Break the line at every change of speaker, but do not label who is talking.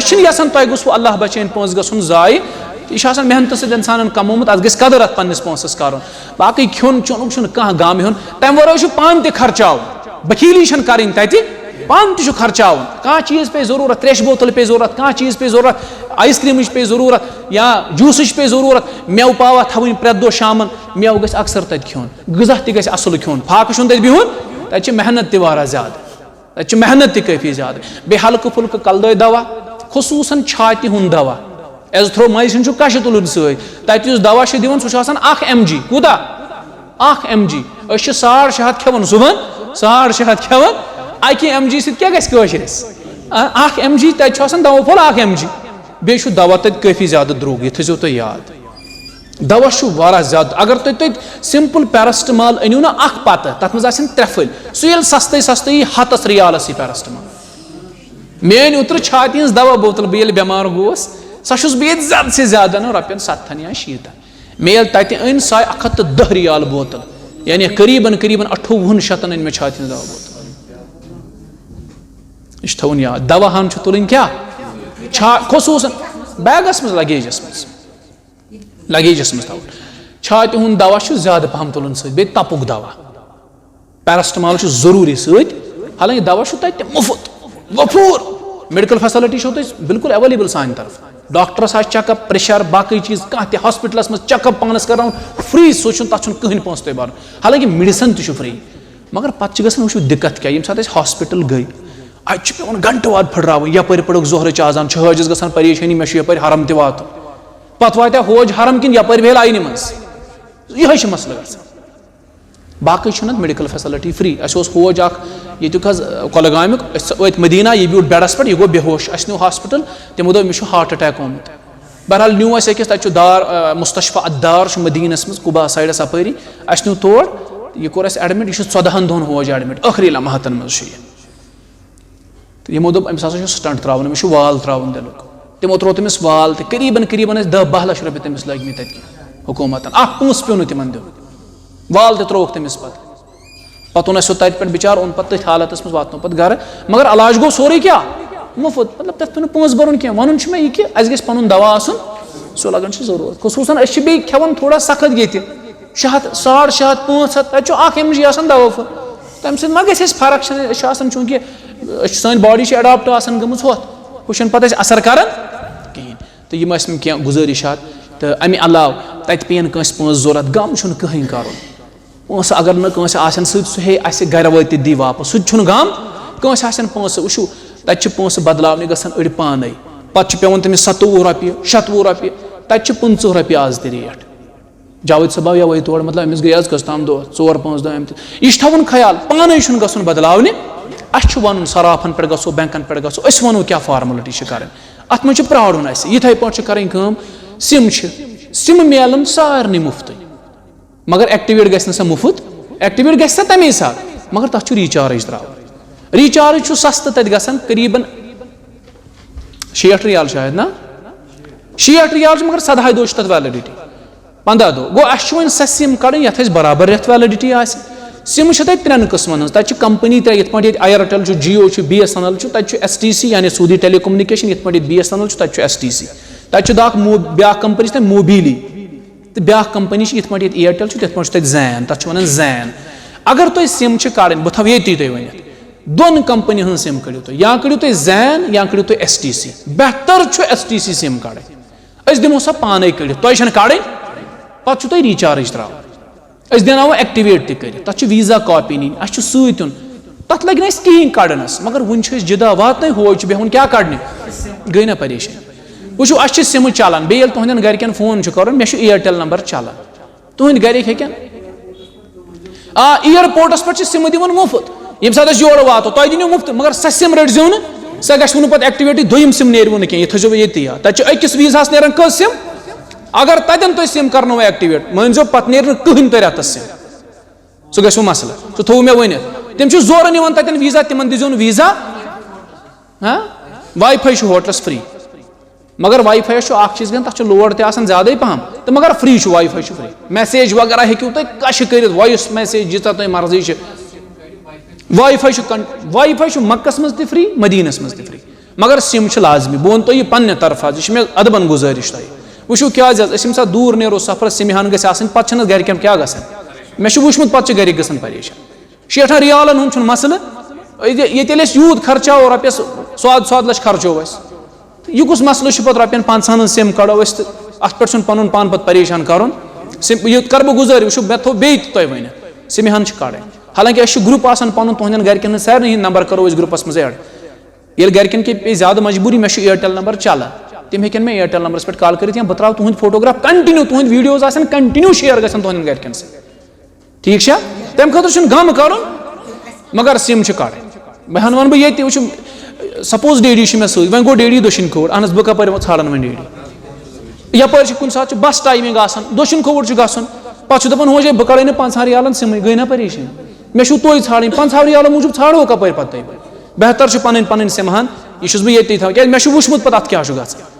तुम यसान तुम गो अल्लाह बचन पोस गन जाय यह मेहनत सद इंसान कमोमुत अत कदर अत पन्निस पोंसस कर बाकी खोन चोन कह गाम हन तम वो पान त खर्चाव बखीली करें तत पान तु खर्चाव कह चीज़ पे जरूरत त्रेश बोतल पे जरूरत कह चीज़ पे जरूरत आइसक्रीम पे जरूरत या जूस पे जरूरत मेव पावा थवन प्रेत दो शाम मेव गस अक्सर तत खोन गज़ा त असल खोन फाक तत बिहुन तत मेहनत तह ज़्यादा तत मेहनत काफ़ी ज़्यादा बे हल्क फुल्क कलदे दवा खुसूसन छाति हुंद दवा एज़थ्रोमाइसिन कश तुलन सत दवा दिवन सह mg कूदा 1 mg 650 खेवन सुबह 650 खेवन अकि mg क्या गशरस 1 mg तत दवा फल 1 mg बे दवा तत काफ़ी ज़्यादा द्रोग यह थो तुम याद दवा वारा ज़्यादा अगर तुम सिंपल पैरास्टमॉल अनिव ना पत तथ मज 3 फल सह सस्ते सस्ते 100 रियालस पैरास्टमॉल मे उतर छाति हज दवा बोतल बह बेमार गोस सह बे ज़्यादा से ज़्यादा ना रपन 7 या 7 मे तत अन सह 110 रियाल बोतल यानी करीबन 5800 अन मे छाति दवा बोतल यह थवन याद दवा हन तुलन क्या खसूसन बैगस मज लगेजस मज थवन छाति हुंद दवा ज़्यादा पहम तुलन बे तपुक दवा पैरास्टमॉल जरूरी सत हालांकि दवा तत मुफ्त वफूर मेडिकल फैसिलिटी बिल्कुल अवेलेबल सान तरफ डॉक्टरस चेकअप प्रेशर बाकी चीज़ कह हॉस्पिटलस मज चेकअप पानस कर फ्री सो तथ कहीं पोस तुम भर हालांकि मेडिसिन तु फ्री मगर पत् वो दिक्कत क्या ये सात हॉस्पिटल गई अत पे घंटे वाद फटरा यपर पड़क जोहर आजान हजस गसान परेशानी मे यपर हरम त वात पत वात्या होज हरम कि यपर भेल आइन मज यह मसल बाकी मेडिकल फैसिलिटी फ्री होज कोलगामुक वत मदीना यह ब्यूट बेडस पे यह गो बेहोश अस न्यू हॉस्पिटल तमो दो मे हार्ट अटैक आमुत बहरहाल न्यू अकिस तक दार मुस्तशफा अद्दार मदीनस मज कुबा साइडस अपरी अस न्यू तोड़ यह कोर एडमिट यह 14 दोहन होज एडमिट आखिरी लम्हातन मज यमो दोप अमिस हसा स्टंट त्रावन मे वाल त्रावन दिलुक तमो त्रो तमिस वाल तो करीबन 10-12 लाख रुपये तमिस लगे तक हुकूमत पोस पे तिमन दिन वाल तो त्रोक तमिस पत ओन तत पे बिचार ओन पे तथ हालत मज वात पे घर मगर इलाज गो सोरे क्या मुफ्त मतलब तथ पे पोस भरन क्या वन मे यह कि अस गस पन दवा सो लगन जरूरत खसूसन बे खेवन थोड़ा सख्त ये 600 650 500 तत 1 mg दवा फल तम सत मा गस फर्क चूंकि सन बॉडी अडाप्ट गमज हुन पे असर कर कहें तो यम क्या गुजारिशात तो अमे अलाव तत पेन कंस पोस जरूरत गम कहीं कर पोस अगर नस सह गर वात दी वापस सह गम कंस पोस वो तत पोस बदलावने गसान अड़ पाने पे पेवन तमिस 27 रपये 27 रपये तत 15 रपये आज ती रेट जावेद सबा या वही तोड़ मतलब अमिस गई कस ताम दो 4-5 दह यह थवन ख्याल पाने गसन बदलावने अस वन सराफन पे गो बैंकन पे गो वो क्या फार्मलिटी कर अत मे प्राड़न इथे पे करें सिम मिलन सारे मुफ्त मगर एक्टिवेट गि मुफ्त एक्टिवेट गि तमे साथ मगर तथ रिचार्ज त्रा रिचार्ज सस्त तत गसान करीबन 60 रियाल शायद ना 60 रियाल मगर 17 दो तथ वैलिडिटी 15 दो गो अस सह सिम कड़न ये बराबर रेत वैलिडिटी सिम तक 3 किस्मन तक कंपनी त्रे ये एयरटेल जियो BSNL तक STC यानी सूदी टेलीकम्युनिकेशन ये BSNL तक STC तक ब्या कंपनी मोबिली तो ब्या कंपनी ये एयरटेल ये जैन तथ वन जैन अगर तुम सिम कड़न बह थो ये तुम दोन कंपनी हज सिम कड़ो तुम या कड़ो तुम जैन या कड़ो तुम STC बेहतर STC सिम कड़न दिमो सा पाने कड़ तुम कड़न पे तुम रिचार्ज त्रा दिनाव एक्टिवेट तक वीजा कॉपी नी अस सतन तथ लगे ना कहीं कड़नस मगर वन जिदा वात होज बेहन क्या कड़ने गई ना परेशान वो अस सिम चलान बे तुहद गरकन फोन कर मे एयरटेल नंबर चलान तुहद गरिक हेकन एयरपोर्टस पे सिम दिवन मुफ्त ये सात योर वातो तुम दिन मुफ्त मगर सह सिम रटो ना सह गो पे एक्टिवेटी दोम सिम नेरव ना कह थो ये याद तक अकिस वीजास नेरान कस सिम अगर तन तुम सिम करनो एक्टिवेट मानो पे नीर कहीं तो रेतस सिम सह गो मसल सह थो मे वन तम जोर निवान तन वीजा तिम दिन वीजा वाई फाई होटलस फ्री मगर वाई फाई चीज़ गन तथ लोड तक ज़्यादा पहम तो मगर free wifi free message वगैरह हेकू तुम कश कर वॉइस मैसेज यीचा तुम मर्जी वाई फाई मक्कस मज फ्री मदीनस मज फ्री मगर सिम लाजमी बह वन तुम पन्ने तरफ यह मे अदबन गुजारिश तुम वो क्या यम सा दूर नो सफर सिम हन गन पे गरकन क्या मे वुचमुत पे गर गन परेशान 60 रियालन हूं मसल ये यूत खर्चा रपस 100 लक्ष खर्चो यह कुछ मसल पे रपन 500 सिम कड़ो अत पे पन पान पे परेशान कर सिम यह कर बह गुजारि वो मे थो बे तुम वन सिम हन कड़े हालांकि ग्रुप पुन तुहद गरकन सारे नंबर करो ग्रुपस मज एड ये गरकन के पे ज्यादा मजबूरी मे एयरटेल नंबर चलान तम हेकन मे एयरटेल नंबर पे कॉल कर बह त्रा तुहद फोटोग्राफ कंटिन्यू तुहद वीडियोज कंटिन्यू शेयर गन तुहद गरकन ठीक है तम खतर गम कर मगर सिम कड़े बहन वन बह ये सपोज डेडी मे सत वो गो डेडी दक्षिण खोवर अहन बह कपर ाड़न वो डेडी यपर कुछ सात बस टाइमिंग दक्षिण खोवर गन पे दपान हो जाए बह कड़े 500 रियालन सिम गई ना परेशान मे तुम ाड़ी 500 रियालों मूजूब ाड़ो कपर पे बेहतर पन सिम हन यह बह ये मे वुचमुत पे क्या